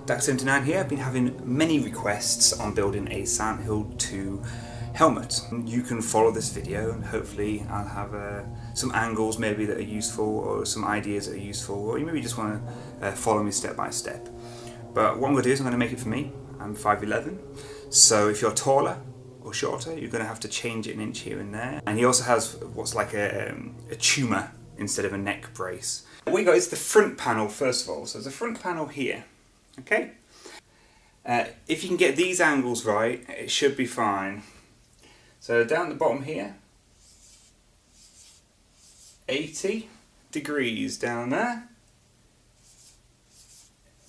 Dak79 here. I've been having many requests on building a Silent Hill 2 helmet. You can follow this video and hopefully I'll have some angles maybe that are useful, or some ideas that are useful, or you maybe just want to follow me step by step. But what I'm going to do is I'm going to make it for me. I'm 5'11", so if you're taller or shorter you're going to have to change it an inch here and there. And he also has what's like a tumour instead of a neck brace. What we got is the front panel first of all. So there's a front panel here, okay? If you can get these angles right, it should be fine. So down the bottom here, 80 degrees down there,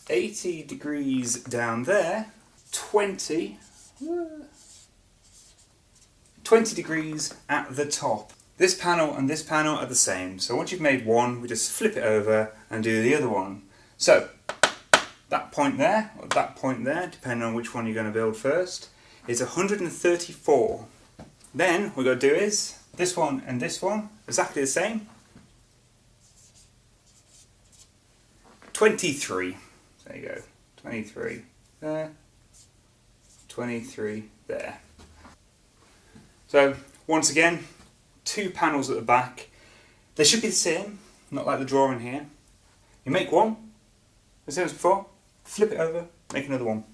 80 degrees down there, 20 degrees at the top. This panel and this panel are the same, so once you've made one, we just flip it over and do the other one. So that point there, or that point there, depending on which one you're going to build first, is 134. Then what we've got to do is this one and this one, exactly the same. 23. There you go. 23 there. 23 there. So once again, two panels at the back. They should be the same, not like the drawing here. You make one, the same as before, flip it over, make another one.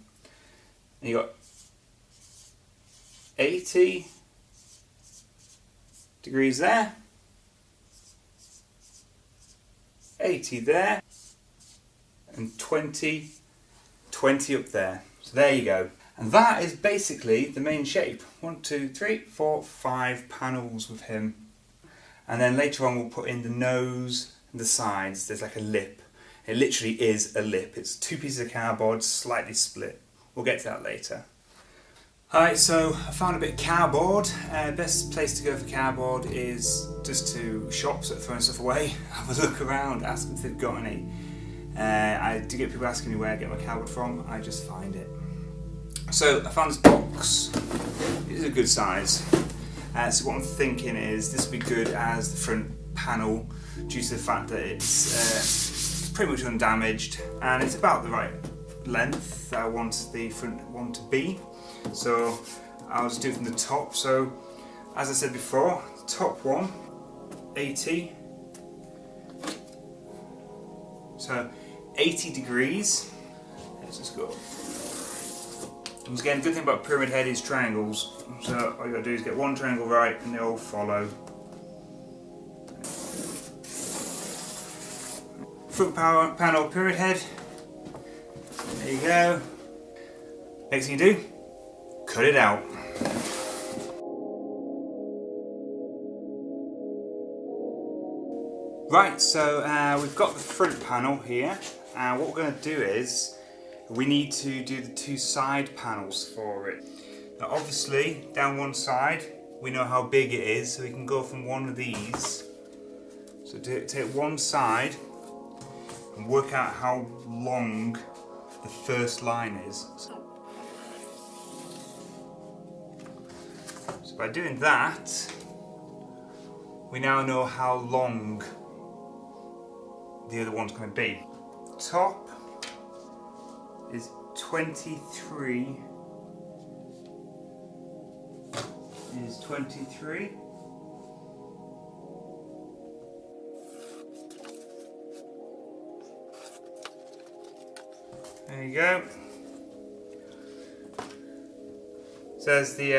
And you got 80 degrees there, 80 there, and 20 up there. So there you go. And that is basically the main shape. 1, 2, 3, 4, 5 panels with him. And then later on we'll put in the nose and the sides. There's like a lip. It literally is a lip. It's two pieces of cardboard slightly split. We'll get to that later. Alright, so I found a bit of cardboard. Best place to go for cardboard is just to shops that are throwing stuff away. Have a look around, ask them if they've got any. I do get people asking me where I get my cardboard from. I just find it. So I found this box. It is a good size. So what I'm thinking is this would be good as the front panel due to the fact that it's pretty much undamaged and it's about the right length that I want the front one to be. So I'll just do it from the top. So as I said before, the top one, 80. So 80 degrees. Let's just go. Once again, the good thing about Pyramid Head is triangles, so all you got to do is get one triangle right and they all follow. Front panel Pyramid Head, there you go. Next thing you do, cut it out. Right, so we've got the front panel here, and what we're going to do is we need to do the two side panels for it. Now obviously, down one side, we know how big it is, so we can go from one of these. So take one side and work out how long the first line is. So by doing that, we now know how long the other one's going to be. Top is 23. Is 23. There you go. Says the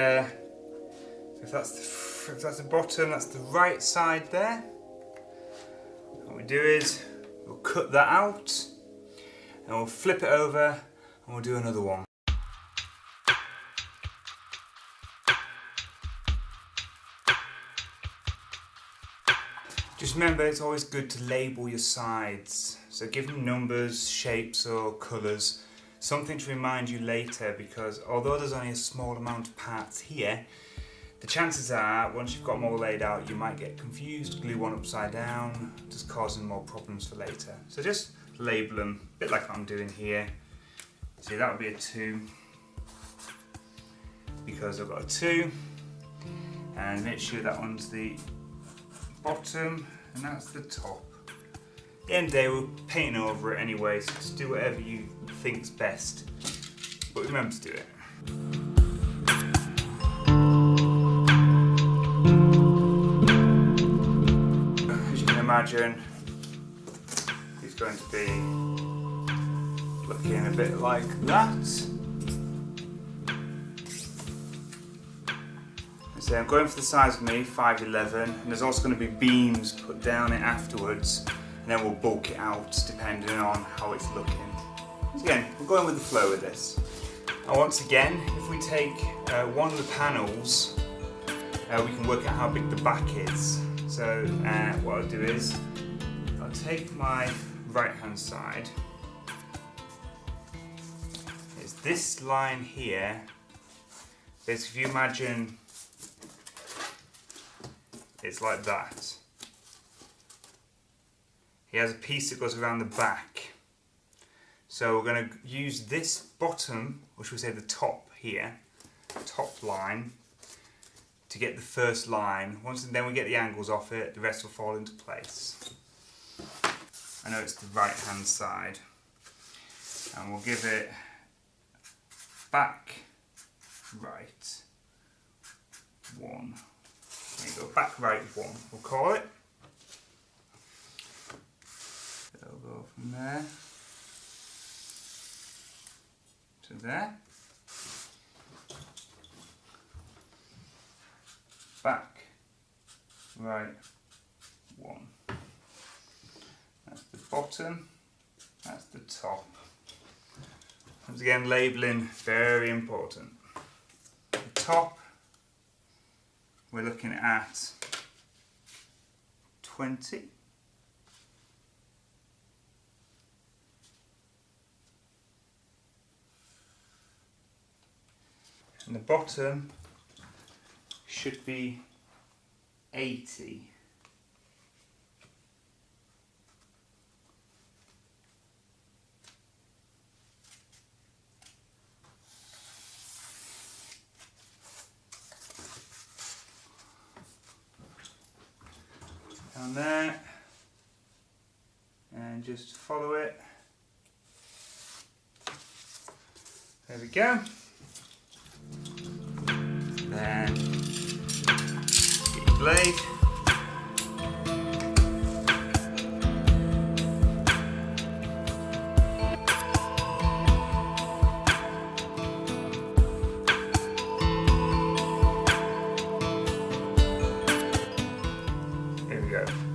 if that's the bottom, that's the right side there. What we do is we'll cut that out and we'll flip it over and we'll do another one. Just remember, it's always good to label your sides. So give them numbers, shapes or colours. Something to remind you later, because although there's only a small amount of parts here, the chances are, once you've got them all laid out, you might get confused, glue one upside down, just causing more problems for later. So just label them, a bit like I'm doing here. See, that would be a 2, because I've got a 2, and make sure that one's the bottom and that's the top. At the end of the day, we're painting over it anyway, so just do whatever you think's best. But remember to do it. As you can imagine, it's going to be looking a bit like that. So I'm going for the size of me, 5'11", and there's also going to be beams put down it afterwards, and then we'll bulk it out depending on how it's looking. So again, we're going with the flow with this. And once again, if we take one of the panels, we can work out how big the back is. So what I'll do is, I'll take my right hand side. It's this line here. Basically, if you imagine it's like that. He has a piece that goes around the back. So we're going to use this bottom, or should we say the top here, top line, to get the first line. Once then we get the angles off it, the rest will fall into place. I know it's the right hand side. And we'll give it back, right, 1. There you go, back right 1, we'll call it. So we'll go from there to there. Back right 1. That's the bottom, that's the top. Once again, labelling, very important. The top, we're looking at 20. And the bottom should be 80. Down there, and just follow it. There we go. Then get your blade.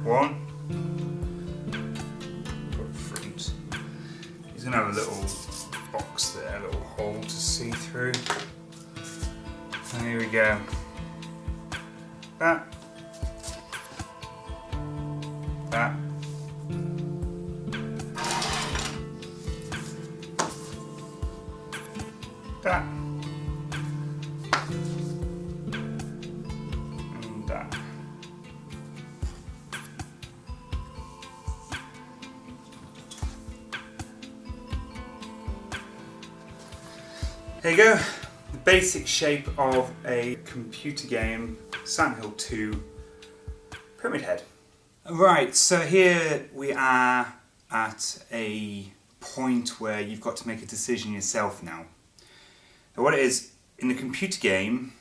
One, put front. He's going to have a little box there, a little hole to see through. And here we go. That. That. That. And that. There you go, the basic shape of a computer game Silent Hill 2 Pyramid Head. Right, so here we are at a point where you've got to make a decision yourself now. So what it is, in the computer game,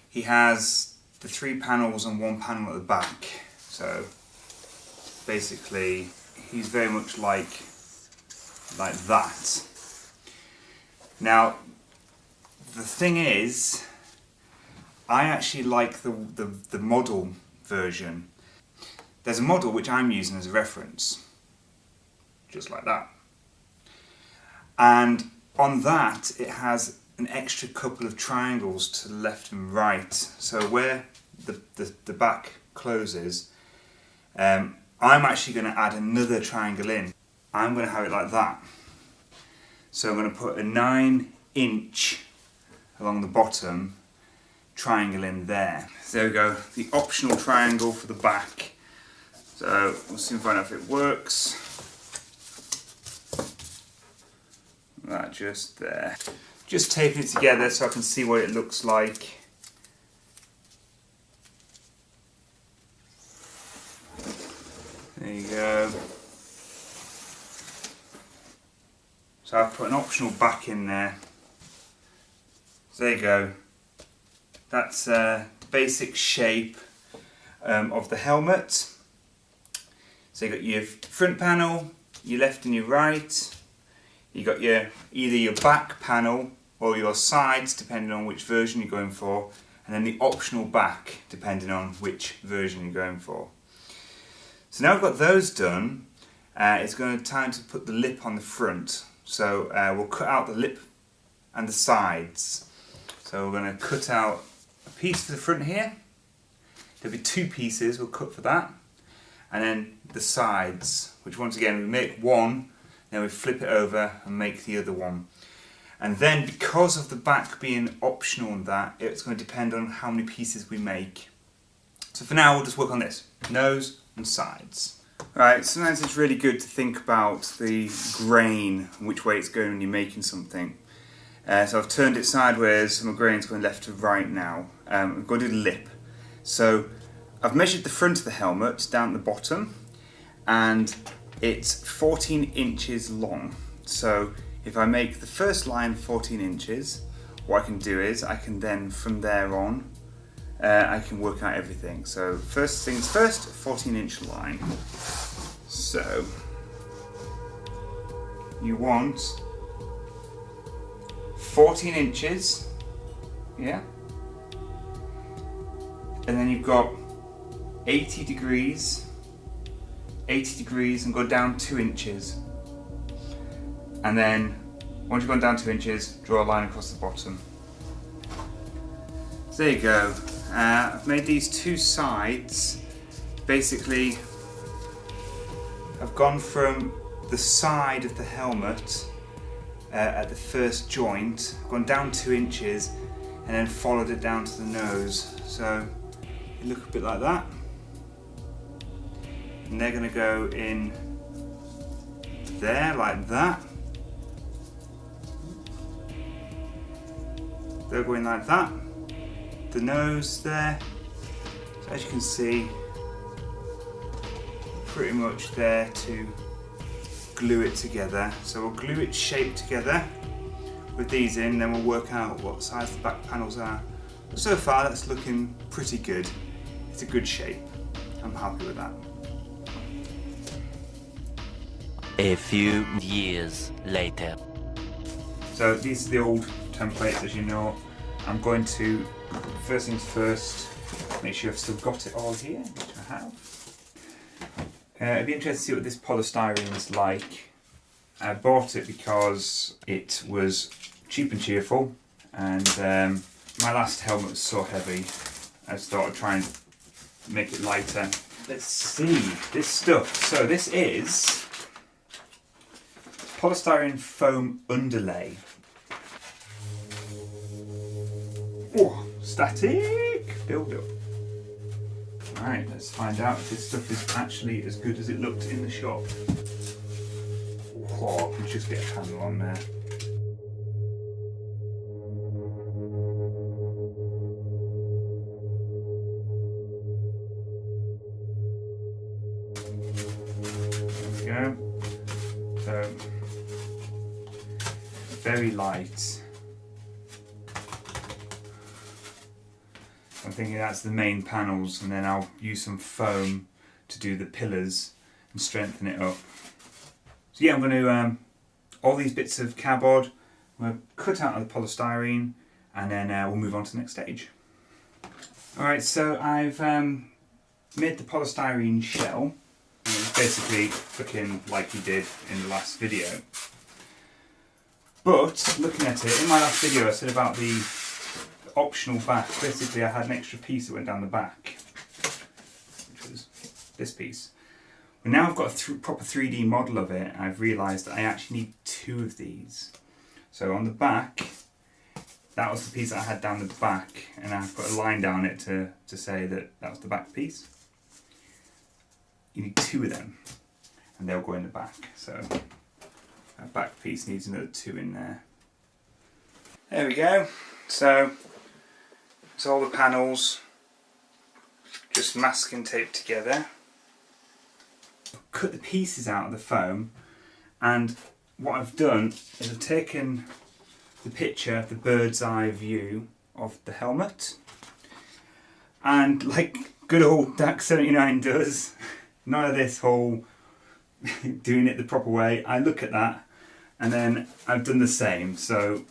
he has the 3 panels and 1 panel at the back. So basically, he's very much like that. Now, the thing is, I actually like the model version. There's a model which I'm using as a reference, just like that. And on that, it has an extra couple of triangles to the left and right. So where the back closes, I'm actually going to add another triangle in. I'm going to have it like that. So I'm going to put a 9-inch along the bottom triangle in there. So there we go, the optional triangle for the back. So we'll soon find out if it works. That just there. Just taping it together so I can see what it looks like. There you go. So I've put an optional back in there. So there you go. That's a basic shape of the helmet. So you've got your front panel, your left and your right. You've got your either your back panel or your sides, depending on which version you're going for, and then the optional back, depending on which version you're going for. So now I've got those done, it's going to time to put the lip on the front. So we'll cut out the lip and the sides. So we're going to cut out a piece for the front here. There'll be 2 pieces we'll cut for that. And then the sides, which once again we make one, then we flip it over and make the other one. And then because of the back being optional on that, it's going to depend on how many pieces we make. So for now we'll just work on this, nose and sides. Right, sometimes it's really good to think about the grain and which way it's going when you're making something. So I've turned it sideways and my grain's going left to right now. I'm going to do the lip. So I've measured the front of the helmet down at the bottom and it's 14 inches long. So if I make the first line 14 inches, what I can do is I can then from there on I can work out everything. So first things first, 14-inch line. So you want 14 inches, yeah? And then you've got 80 degrees and go down 2 inches. And then once you've gone down 2 inches, draw a line across the bottom. So there you go. I've made these 2 sides. Basically, I've gone from the side of the helmet at the first joint, gone down 2 inches, and then followed it down to the nose. So you look a bit like that. And they're going to go in there like that. They're going like that. The nose there. So as you can see, pretty much there to glue it together. So we'll glue its shape together with these in, then we'll work out what size the back panels are. But so far that's looking pretty good. It's a good shape. I'm happy with that. A few years later. So these are the old templates, as you know. I'm going to, first things first, make sure I've still got it all here, which I have. It'd be interesting to see what this polystyrene is like. I bought it because it was cheap and cheerful, and my last helmet was so heavy, I just thought I'd try and make it lighter. Let's see, this stuff. So this is polystyrene foam underlay. Oh, static build up. Right, let's find out if this stuff is actually as good as it looked in the shop. Oh, let's just get a candle on there. There we go. So, very light. I'm thinking that's the main panels, and then I'll use some foam to do the pillars and strengthen it up. So yeah, I'm going to, all these bits of cardboard, I'm going to cut out of the polystyrene, and then we'll move on to the next stage. Alright, so I've made the polystyrene shell. And it's basically looking like he did in the last video. But, looking at it, in my last video I said about the optional back. Basically I had an extra piece that went down the back, which was this piece. But now I've got a proper 3D model of it, I've realised that I actually need 2 of these. So on the back, that was the piece that I had down the back, and I've put a line down it to say that that was the back piece. You need 2 of them, and they'll go in the back. So that back piece needs another 2 in there. There we go. So it's all the panels just masking tape together. Cut the pieces out of the foam, and what I've done is I've taken the picture, the bird's eye view of the helmet, and like good old DAC 79 does, none of this whole doing it the proper way. I look at that and then I've done the same. So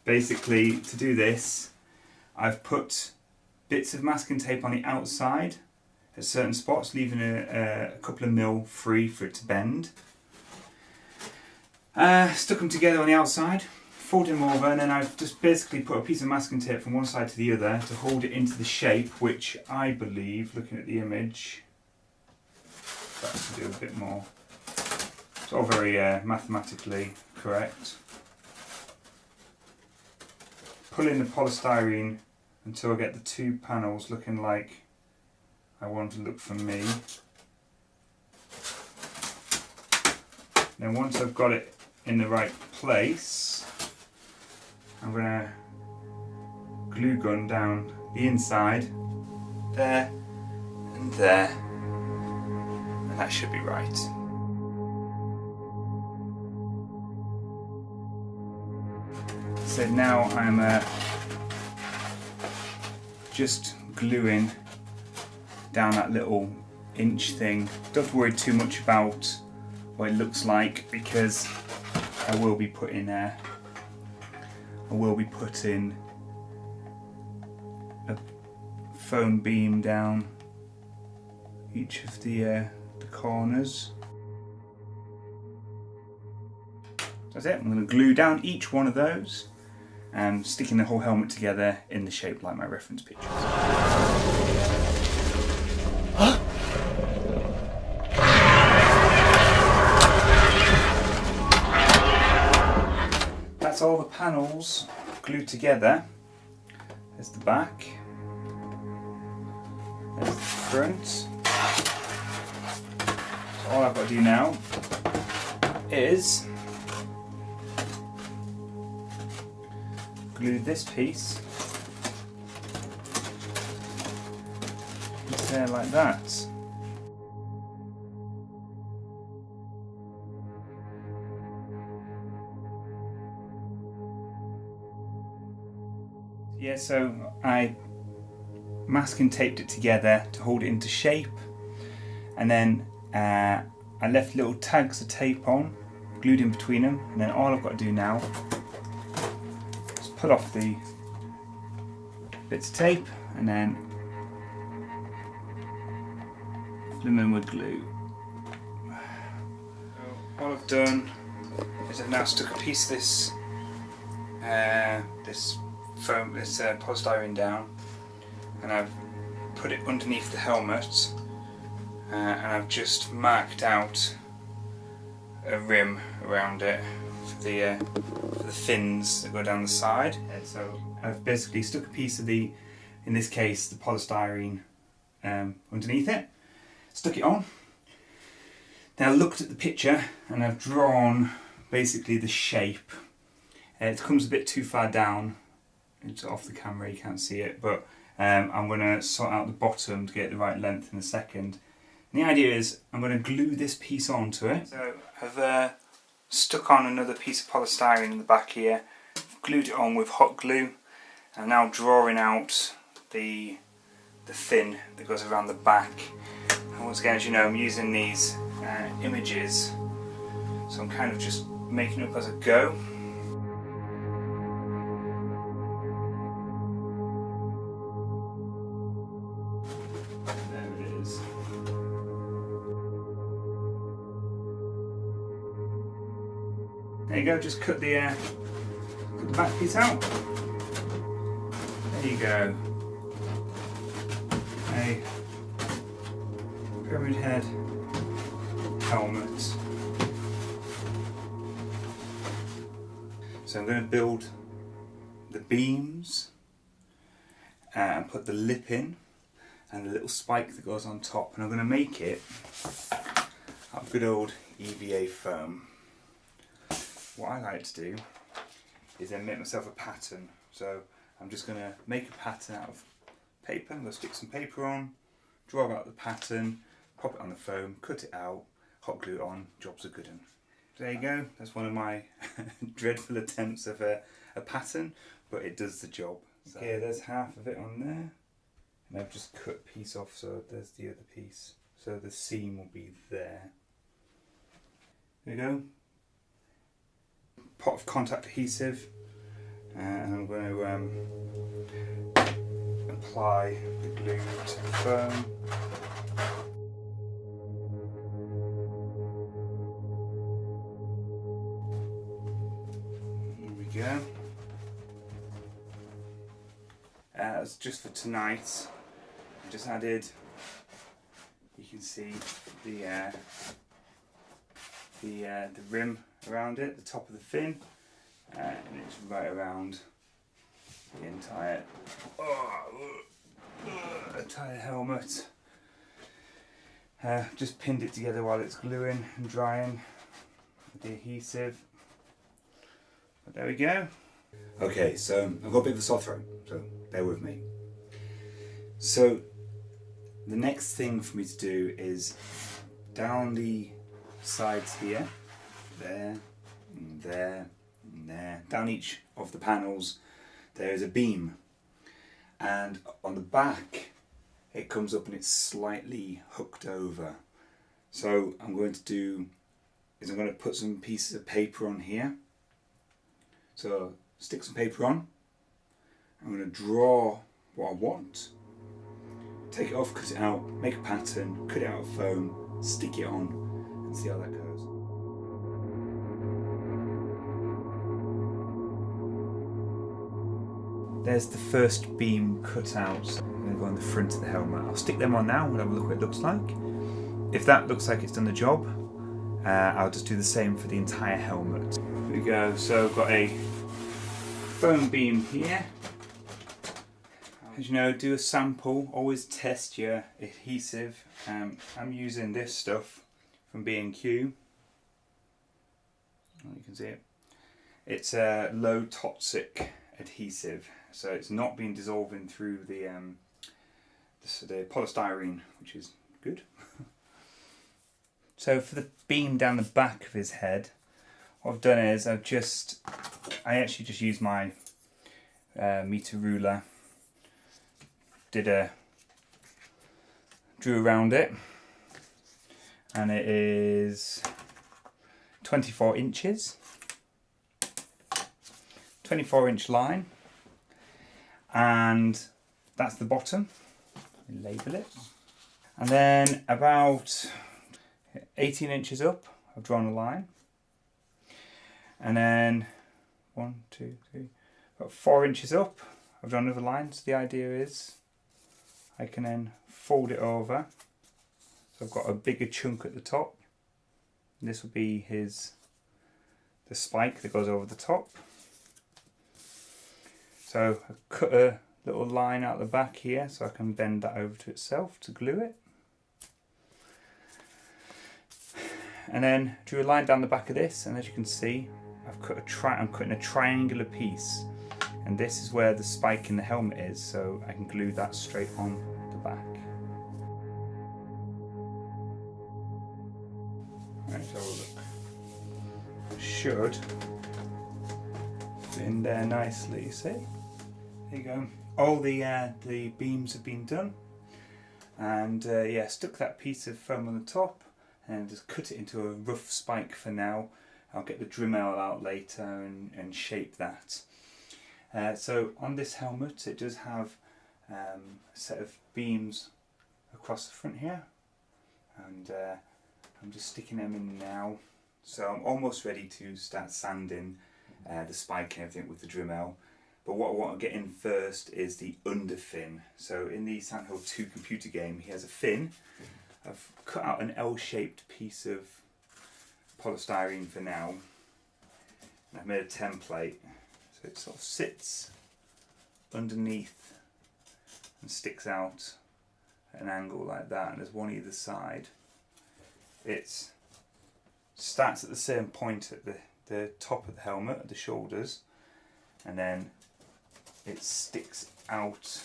basically to do this, I've put bits of masking tape on the outside at certain spots, leaving a couple of mil free for it to bend. Stuck them together on the outside, folded them over, and then I've just basically put a piece of masking tape from one side to the other to hold it into the shape, which I believe, looking at the image, that can do a bit more. It's all very mathematically correct. Pull in the polystyrene until I get the two panels looking like I want to look for me. Then once I've got it in the right place, I'm going to glue gun down the inside, there and there, and that should be right. So now I'm just gluing down that little inch thing. Don't have to worry too much about what it looks like, because I will be putting a foam beam down each of the corners. That's it. I'm going to glue down each one of those and sticking the whole helmet together in the shape like my reference pictures. That's all the panels glued together. There's the back, there's the front. So all I've got to do now is glue this piece into there like that. Yeah, so I masking taped it together to hold it into shape, and then I left little tags of tape on, glued in between them, and then all I've got to do now is pull off the bits of tape and then fill them in with glue. So all I've done is I've now stuck a piece of this foam, this polystyrene down, and I've put it underneath the helmet, and I've just marked out a rim around it for the fins that go down the side. And so I've basically stuck a piece of in this case, the polystyrene underneath it, stuck it on. Then I looked at the picture and I've drawn basically the shape. It comes a bit too far down. It's off the camera, you can't see it, but I'm going to sort out the bottom to get the right length in a second. And the idea is I'm going to glue this piece onto it. So I've stuck on another piece of polystyrene in the back here, glued it on with hot glue. I'm now drawing out the fin that goes around the back. And once again, as you know, I'm using these images, so I'm kind of just making it up as I go. There you go, just cut the back piece out. There you go. A pyramid head helmet. So I'm going to build the beams and put the lip in and the little spike that goes on top, and I'm going to make it out of good old EVA foam. What I like to do is then make myself a pattern. So I'm just going to make a pattern out of paper. I'm going to stick some paper on, draw out the pattern, pop it on the foam, cut it out, hot glue it on, job's a good one. There you go, that's one of my dreadful attempts of a pattern, but it does the job. So. Okay, there's half of it on there, and I've just cut a piece off, so there's the other piece. So the seam will be there. There you go. Pot of contact adhesive, and I'm going to apply the glue to the foam. There we go. That's just for tonight. I just added, you can see the rim around it, the top of the fin, and it's right around the entire helmet. Just pinned it together while it's gluing and drying with the adhesive. But there we go. Okay, so I've got a bit of a sore throat, so bear with me. So the next thing for me to do is down the sides here, there, and there, and there. Down each of the panels there is a beam, and on the back it comes up and it's slightly hooked over. So I'm going to put some pieces of paper on here. So stick some paper on. I'm going to draw what I want, take it off, cut it out, make a pattern, cut it out of foam, stick it on, and see how that goes. There's the first beam cut out. So I'm going to go on the front of the helmet. I'll stick them on now and have a look what it looks like. If that looks like it's done the job, I'll just do the same for the entire helmet. Here we go. So I've got a foam beam here. As you know, do a sample, always test your adhesive. I'm using this stuff from B&Q. Oh, you can see it. It's a low toxic adhesive, so it's not been dissolving through the polystyrene, which is good. So for the beam down the back of his head, what I've done is I actually just used my meter ruler, drew around it, and it is 24 inches, 24-inch line, and that's the bottom. Label it, and then about 18 inches up I've drawn a line, and then 1, 2, 3, about 4 inches up I've drawn another line. So the idea is I can then fold it over, so I've got a bigger chunk at the top, and this will be the spike that goes over the top. So I cut a little line out the back here so I can bend that over to itself to glue it. And then drew a line down the back of this, and as you can see, I'm cutting a triangular piece, and this is where the spike in the helmet is, so I can glue that straight on the back. Right, so look, should fit in there nicely, you see? There you go. All the beams have been done, and yeah, stuck that piece of foam on the top and just cut it into a rough spike for now. I'll get the Dremel out later and shape that. So on this helmet it does have a set of beams across the front here, and I'm just sticking them in now. So I'm almost ready to start sanding the spike and everything with the Dremel. But what I want to get in first is the under fin. So in the Silent Hill 2 computer game, he has a fin. I've cut out an L-shaped piece of polystyrene for now, and I've made a template. So it sort of sits underneath and sticks out at an angle like that, and there's one either side. It starts at the same point at the top of the helmet, at the shoulders, and then it sticks out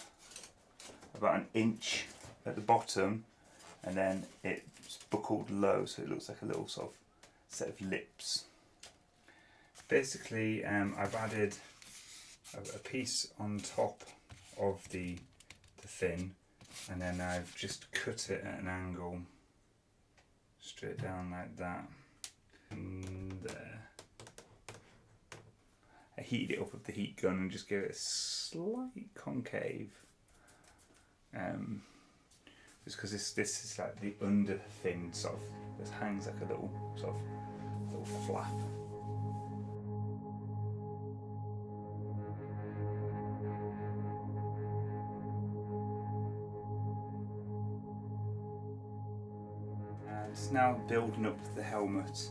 about an inch at the bottom, and then it's buckled low, so it looks like a little sort of set of lips. Basically, I've added a piece on top of the fin, and then I've just cut it at an angle straight down like that, and there. I heated it up with the heat gun and just gave it a slight concave. Just because this is like the under fin sort of, this hangs like a little flap. And it's now building up the helmet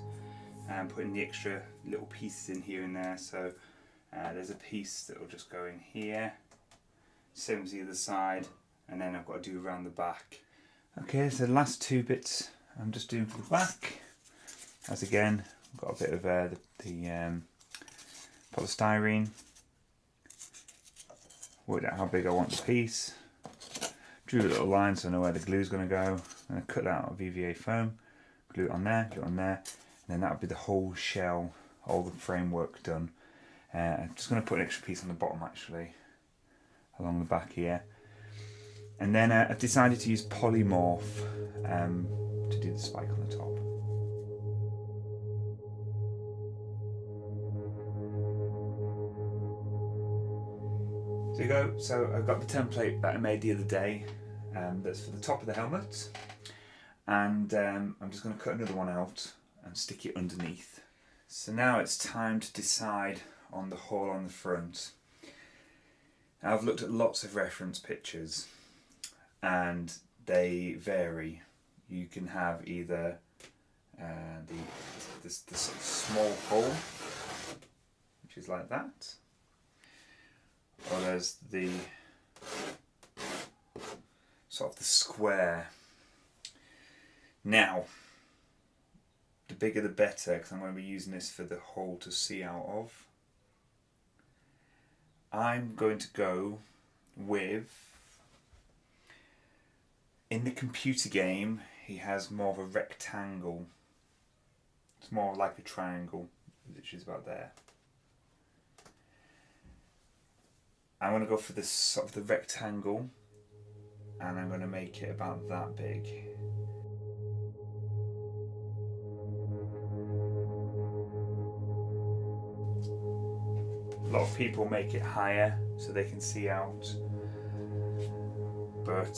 and putting the extra little pieces in here and there. So there's a piece that will just go in here, same as the other side, and then I've got to do around the back. Okay, so the last two bits I'm just doing for the back. As again, I've got a bit of the polystyrene. Worked out how big I want the piece. Drew a little line so I know where the glue's going to go. And I cut that out of VVA foam, glue it on there, and then that would be the whole shell, all the framework done. I'm just going to put an extra piece on the bottom actually, along the back here. And then I've decided to use Polymorph to do the spike on the top. So you go. So I've got the template that I made the other day. That's for the top of the helmet, and I'm just going to cut another one out and stick it underneath. So now it's time to decide on the hole on the front. Now, I've looked at lots of reference pictures and they vary. You can have either the sort of small hole, which is like that, or there's the sort of the square. Now, the bigger the better, because I'm going to be using this for the hole to see out of. I'm going to go with, in the computer game, he has more of a rectangle. It's more like a triangle, which is about there. I'm going to go for this sort of the rectangle, and I'm going to make it about that big. A lot of people make it higher so they can see out, but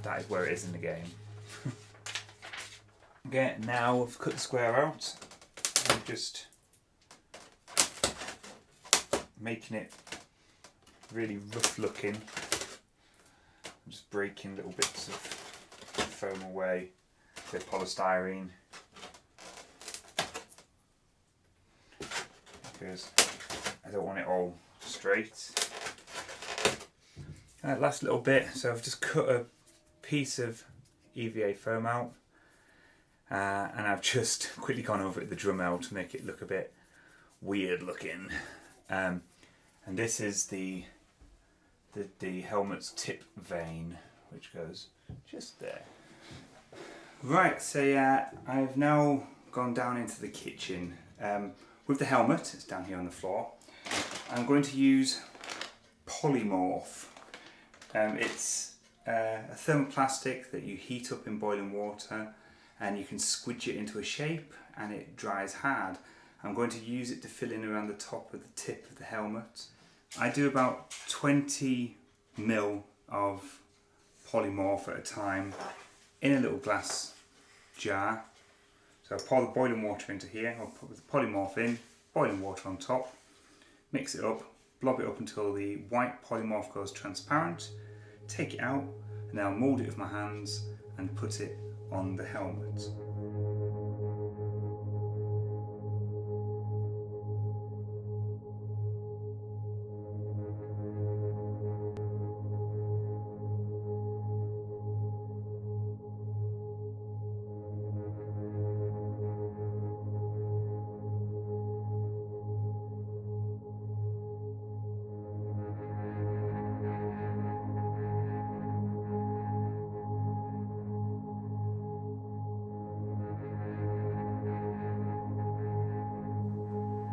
that is where it is in the game. Okay, now I've cut the square out. I'm just making it really rough looking. I'm just breaking little bits of foam away with polystyrene, because I don't want it all straight. And that last little bit, so I've just cut a piece of EVA foam out, and I've just quickly gone over it with the Dremel to make it look a bit weird looking. And this is the helmet's tip vane, which goes just there. Right, so I've now gone down into the kitchen. With the helmet, it's down here on the floor, I'm going to use Polymorph. It's a thermoplastic that you heat up in boiling water, and you can squidge it into a shape and it dries hard. I'm going to use it to fill in around the top of the tip of the helmet. I do about 20 ml of Polymorph at a time in a little glass jar. So I pour the boiling water into here, I'll put the Polymorph in, boiling water on top, mix it up, blob it up until the white Polymorph goes transparent, take it out, and I'll mould it with my hands and put it on the helmet.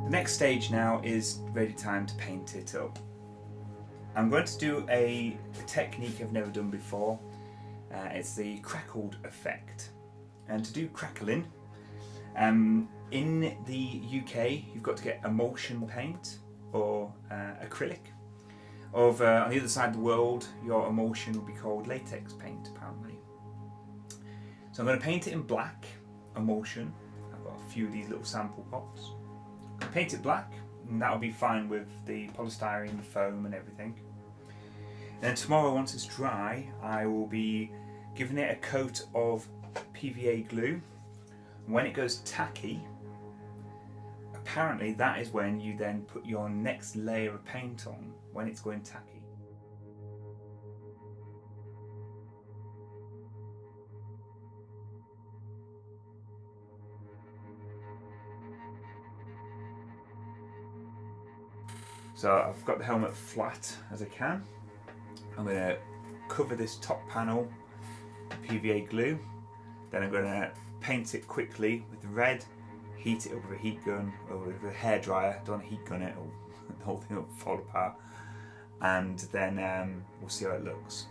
The next stage now is ready time to paint it up. I'm going to do a technique I've never done before. It's the crackled effect. And to do crackling, in the UK you've got to get emulsion paint or acrylic. On the other side of the world, your emulsion will be called latex paint, apparently. So I'm going to paint it in black emulsion. I've got a few of these little sample pots. I'm going to paint it black, and that'll be fine with the polystyrene, the foam and everything. And then tomorrow, once it's dry, I will be giving it a coat of PVA glue. When it goes tacky, apparently that is when you then put your next layer of paint on, when it's going tacky. So I've got the helmet flat as I can. I'm going to cover this top panel with PVA glue. Then I'm going to paint it quickly with red, heat it up with a heat gun or with a hairdryer. Don't heat gun it or the whole thing will fall apart. And then we'll see how it looks.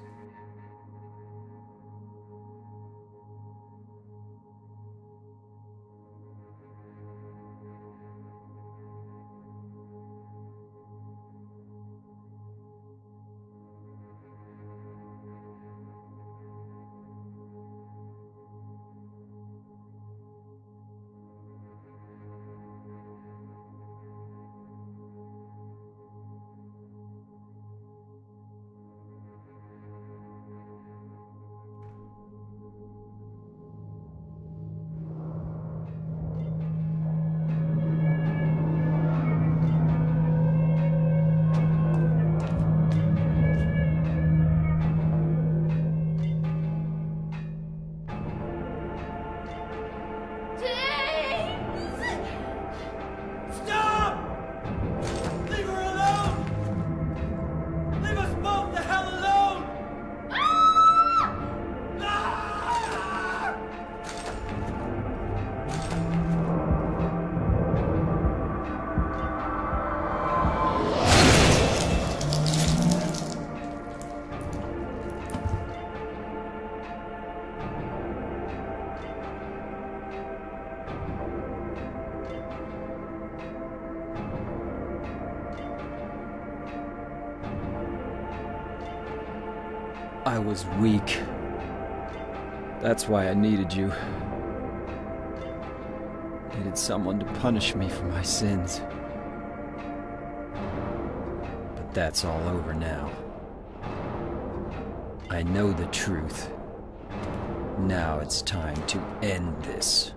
I was weak. That's why I needed you. Needed someone to punish me for my sins. But that's all over now. I know the truth. Now it's time to end this.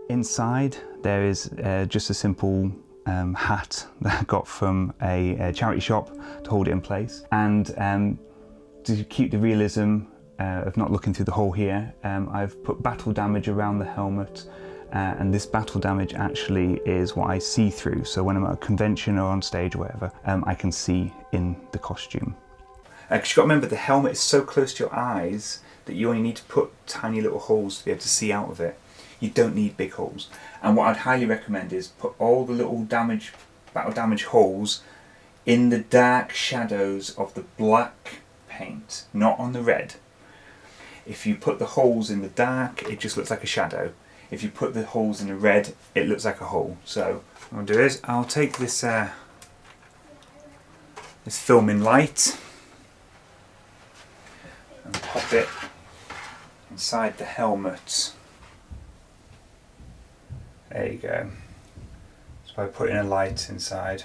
Inside there is just a simple hat that I got from a charity shop to hold it in place, and to keep the realism of not looking through the hole here, I've put battle damage around the helmet, and this battle damage actually is what I see through, so when I'm at a convention or on stage or whatever, I can see in the costume. Because you've got to remember, the helmet is so close to your eyes that you only need to put tiny little holes to be able to see out of it. You don't need big holes. And what I'd highly recommend is put all the little battle damage holes in the dark shadows of the black paint, not on the red. If you put the holes in the dark, it just looks like a shadow. If you put the holes in the red, it looks like a hole. So what I'll do is I'll take this this filming light and pop it inside the helmet. There you go. So by putting a light inside,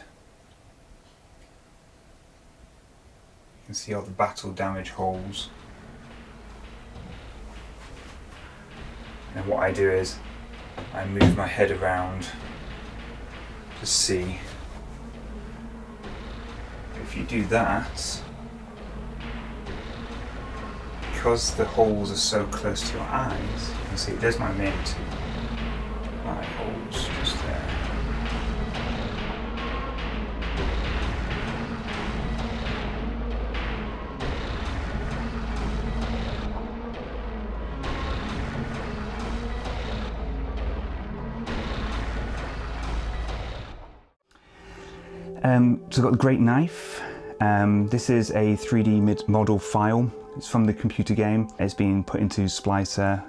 you can see all the battle damage holes. And what I do is I move my head around to see. If you do that, because the holes are so close to your eyes, you can see there's my main two eye holes just there. So I've got the great knife. This is a 3D model file. It's from the computer game. It's been put into Splicer,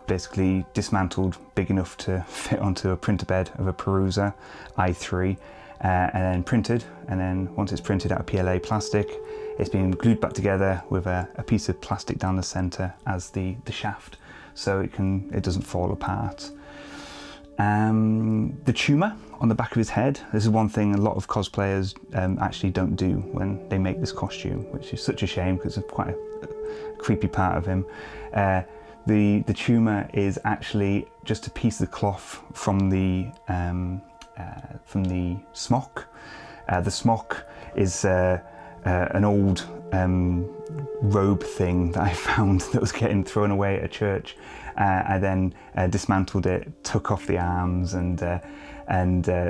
basically dismantled big enough to fit onto a printer bed of a Prusa i3, and then printed. And then once it's printed out of PLA plastic, it's been glued back together with a piece of plastic down the centre as the shaft, so it doesn't fall apart. The tumour on the back of his head. This is one thing a lot of cosplayers actually don't do when they make this costume, which is such a shame because it's quite a creepy part of him. The tumour is actually just a piece of the cloth from the smock. The smock is an old robe thing that I found that was getting thrown away at a church. I then dismantled it, took off the arms, and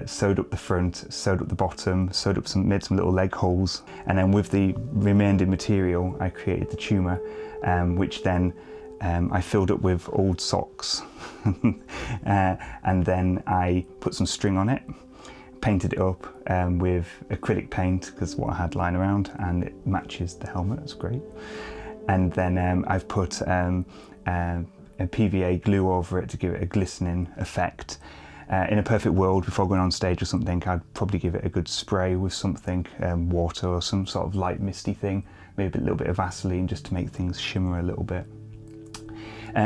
sewed up the front, sewed up the bottom, made some little leg holes, and then with the remaining material I created the tumour, which then I filled up with old socks and then I put some string on it, painted it up with acrylic paint because what I had lying around, and it matches the helmet. It's great. And then I've put a PVA glue over it to give it a glistening effect. In a perfect world, before going on stage or something, I'd probably give it a good spray with something, water or some sort of light misty thing, maybe a little bit of Vaseline just to make things shimmer a little bit.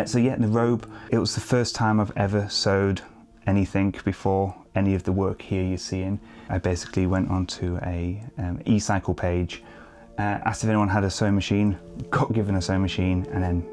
So yeah, the robe, it was the first time I've ever sewed anything before any of the work here you're seeing. I basically went onto a e-cycle page, asked if anyone had a sewing machine, got given a sewing machine, and then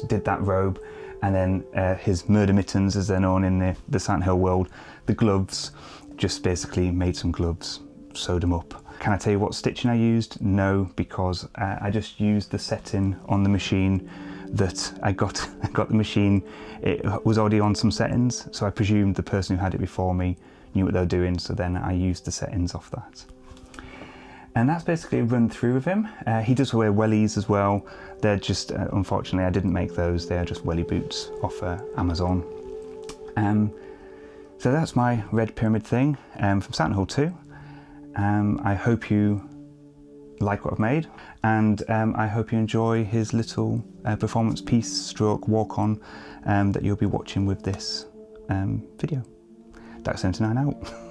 did that robe. And then his murder mittens, as they're known in the Silent Hill world, the gloves, just basically made some gloves, sewed them up. Can I tell you what stitching I used? No, because I just used the setting on the machine that I got the machine. It was already on some settings, so I presumed the person who had it before me knew what they were doing, so then I used the settings off that. And that's basically a run through with him. He does wear wellies as well. They're just, unfortunately, I didn't make those. They are just wellie boots off Amazon. So that's my Red Pyramid thing from Silent Hill 2. I hope you like what I've made, and I hope you enjoy his little performance piece stroke walk-on that you'll be watching with this video. Dark 79 out.